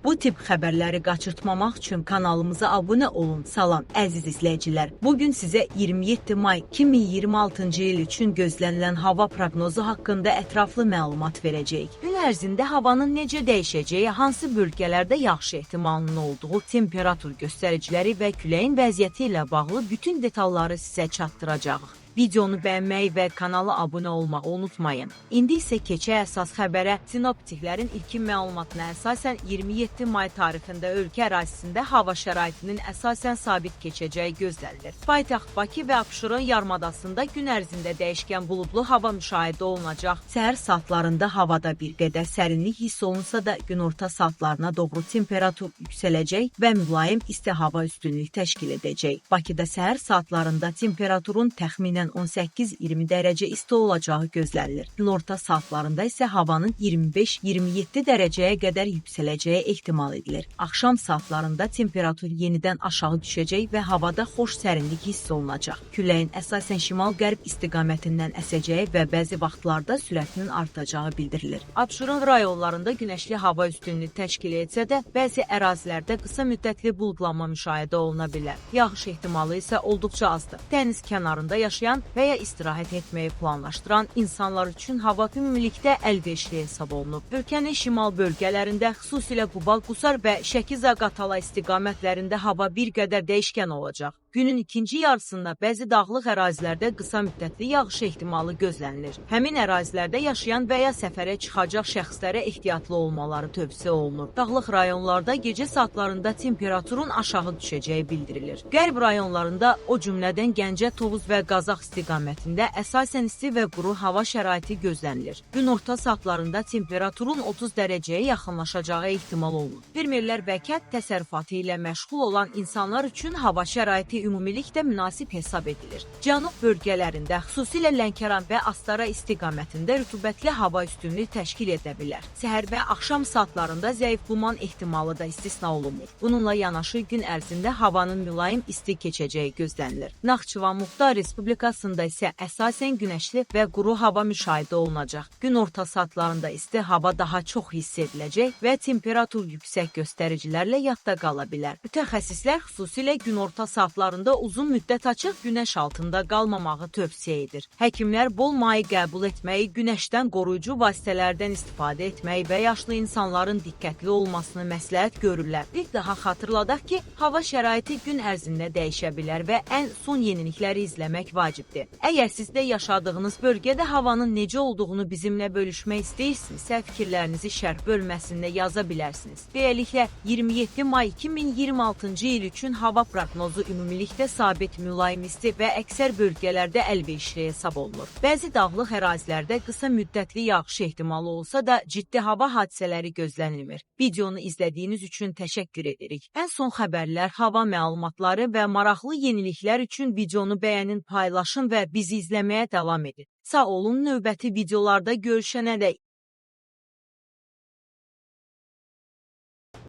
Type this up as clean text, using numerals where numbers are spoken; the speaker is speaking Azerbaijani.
Bu tip xəbərləri qaçırtmamaq üçün kanalımıza abunə olun. Salam, əziz izləyicilər. Bugün sizə 27 may 2026-cı il üçün gözlənilən hava proqnozu haqqında ətraflı məlumat verəcəyik. Gün ərzində havanın necə dəyişəcəyi, hansı bölgələrdə yaxşı ehtimalının olduğu, temperatur göstəriciləri və küləyin vəziyyəti ilə bağlı bütün detalları sizə çatdıracağıq. Videonu bəyənməyi və kanala abunə olmağı unutmayın. İndi isə keçək əsas xəbərə. Sinoptiklərin ilkin məlumatına əsasən 27 may tarixində ölkə ərazisində hava şəraitinin əsasən sabit keçəcəyi gözlənilir. Paytaxt Bakı və Abşeron yarımadasında gün ərzində dəyişkən buludlu hava müşahidə olunacaq. Səhər saatlarında havada bir qədər sərinlik hiss olunsa da günorta saatlarına doğru temperatur yüksələcək və mülayim isti hava üstünlük təşkil edəcək. Bakıda səhər saatlarında temperaturun təxminən 18-20 dərəcə isti olacağı gözlənilir. Günorta saatlarında isə havanın 25-27 dərəcəyə qədər yüksələcəyi ehtimal edilir. Axşam saatlarında temperatur yenidən aşağı düşəcək və havada xoş sərinlik hiss olunacaq. Küləyin əsasən şimal-qərb istiqamətindən əsəcəyi və bəzi vaxtlarda sürətinin artacağı bildirilir. Abşeron rayonlarında günəşli hava üstünlüyü təşkil etsə də, bəzi ərazilərdə qısa müddətli buludlanma müşahidə oluna bilər. Yağış ehtimalı isə olduqca azdır. Dəniz kənarında yaşayan və ya istirahət etməyi planlaşdıran insanlar üçün hava ümumilikdə əlverişli hesab olunub. Ölkənin şimal bölgələrində, xüsusilə Quba, Qusar və Şəki-Zaqatala istiqamətlərində hava bir qədər dəyişkən olacaq. Günün ikinci yarısında bəzi dağlıq ərazilərdə qısa müddətli yağış ehtimalı gözlənilir. Həmin ərazilərdə yaşayan və ya səfərə çıxacaq şəxslərə ehtiyatlı olmaları tövsiyə olunur. Dağlıq rayonlarda gecə saatlarında temperaturun aşağı düşəcəyi bildirilir. Qərb rayonlarında, o cümlədən Gəncə, Tovuz və Qazax istiqamətində əsasən isti və quru hava şəraiti gözlənilir. Günorta saatlarında temperaturun 30 dərəcəyə yaxınlaşacağı ehtimal olunur. Fermerlər və kənd təsərrüfatı ilə məşğul olan insanlar üçün hava şəraiti ümumilikdə münasib hesab edilir. Cənub bölgələrində, xüsusilə Lənkəran və Astara istiqamətində rütubətli hava üstünlüyü təşkil edə bilər. Səhər və axşam saatlarında zəif duman ehtimalı da istisna olunmur. Bununla yanaşı gün ərzində havanın mülayim isti keçəcəyi gözlənilir. Naxçıvan Muxtar Respublikasında isə əsasən günəşli və quru hava müşahidə olunacaq. Gün orta saatlarında isti hava daha çox hiss ediləcək və temperatur yüksək göstəricilərlə yadda qala bilər. Mütəxəssislər xüsusilə gün orta saatlarında uzun müddət açıq günəş altında qalmamağı tövsiyə edir. Həkimlər bol mayi qəbul etməyi, günəşdən qoruyucu vasitələrdən istifadə etməyi və yaşlı insanların diqqətli olmasını məsləhət görürlər. Bir daha xatırladaq ki, hava şəraiti gün ərzində dəyişə bilər və ən son yenilikləri izləmək vacibdir. Əgər siz də yaşadığınız bölgədə havanın necə olduğunu bizimlə bölüşmək istəyirsinizsə, fikirlərinizi şərh bölməsində yaza bilərsiniz. Beləliklə, 27 may 2026-cı il üçün hava proqnozu ümumilikdə sabit, mülayim isti və əksər bölgələrdə əlverişli hesab olunur. Bəzi dağlıq ərazilərdə qısa müddətli yağış ehtimalı olsa da ciddi hava hadisələri gözlənilmir. Videonu izlədiyiniz üçün təşəkkür edirik. Ən son xəbərlər, hava məlumatları və maraqlı yeniliklər üçün videonu bəyənin, paylaşın və bizi izləməyə davam edin. Sağ olun, növbəti videolarda görüşənədək.